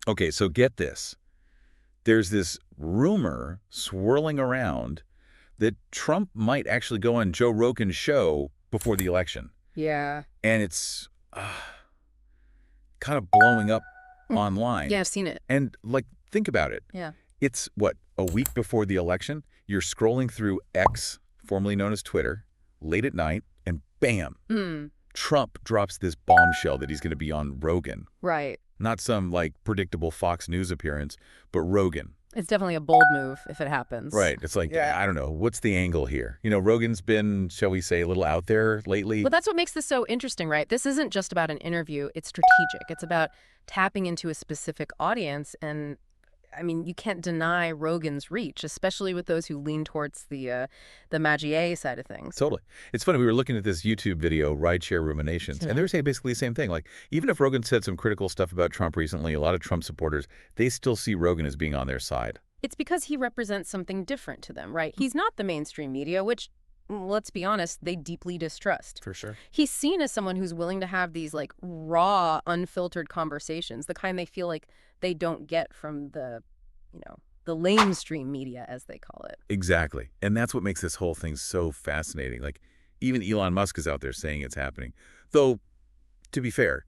Okay, so get this. There's this rumor swirling around that Trump might actually go on Joe Rogan's show before the election. Yeah. And it's kind of blowing up Mm. online. Yeah, I've seen it. And, like, think about it. Yeah. It's, what, a week before the election? You're scrolling through X, formerly known as Twitter, late at night, and bam, Mm, Trump drops this bombshell that he's going to be on Rogan. right. Not some, like, predictable Fox News appearance, but Rogan. It's definitely a bold move if it happens. Right. It's like, Yeah. I don't know, what's the angle here? You know, Rogan's been, shall we say, a little out there lately. But that's what makes this so interesting, right? This isn't just about an interview. It's strategic. It's about tapping into a specific audience. And I mean, you can't deny Rogan's reach, especially with those who lean towards the Magier side of things. Totally. It's funny, we were looking at this YouTube video, Rideshare Ruminations, and they were saying basically the same thing. Like, even if Rogan said some critical stuff about Trump recently, a lot of Trump supporters, they still see Rogan as being on their side. It's because he represents something different to them, right? He's not the mainstream media, which, let's be honest, they deeply distrust. For sure. He's seen as someone who's willing to have these like raw, unfiltered conversations, the kind they feel like they don't get from the lamestream media, as they call it. Exactly. And that's what makes this whole thing so fascinating. Like, even Elon Musk is out there saying it's happening. Though, to be fair,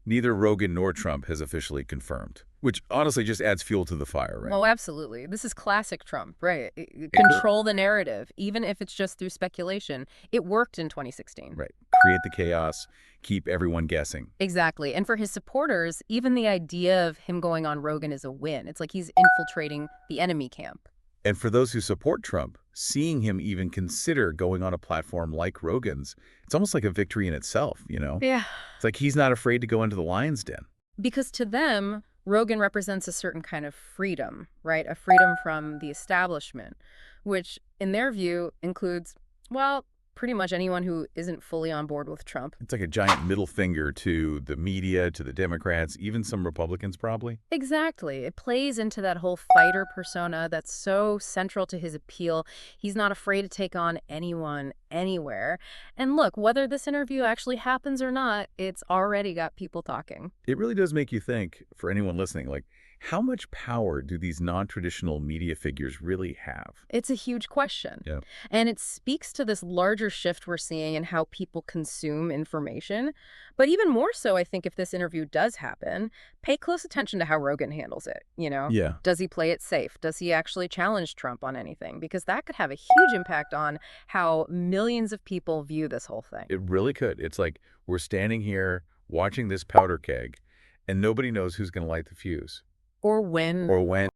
neither Rogan nor Trump has officially confirmed, which honestly just adds fuel to the fire, right? Oh, absolutely. This is classic Trump, right? Control the narrative, even if it's just through speculation. It worked in 2016. Right. Create the chaos, keep everyone guessing. Exactly. And for his supporters, even the idea of him going on Rogan is a win. It's like he's infiltrating the enemy camp. And for those who support Trump, seeing him even consider going on a platform like Rogan's, it's almost like a victory in itself, you know? Yeah. It's like he's not afraid to go into the lion's den. Because to them, Rogan represents a certain kind of freedom, right? A freedom from the establishment, which in their view includes, well, pretty much anyone who isn't fully on board with Trump. It's like a giant middle finger to the media, to the Democrats, even some Republicans probably. Exactly. It plays into that whole fighter persona that's so central to his appeal. He's not afraid to take on anyone, anywhere. And look, whether this interview actually happens or not, it's already got people talking. It really does make you think, for anyone listening, like, how much power do these non-traditional media figures really have? It's a huge question. Yeah. And it speaks to this larger shift we're seeing in how people consume information. But even more so, I think, if this interview does happen, pay close attention to how Rogan handles it, you know? Yeah. Does he play it safe? Does he actually challenge Trump on anything? Because that could have a huge impact on how millions of people view this whole thing. It really could. It's like we're standing here watching this powder keg, and nobody knows who's going to light the fuse. Or when Or when.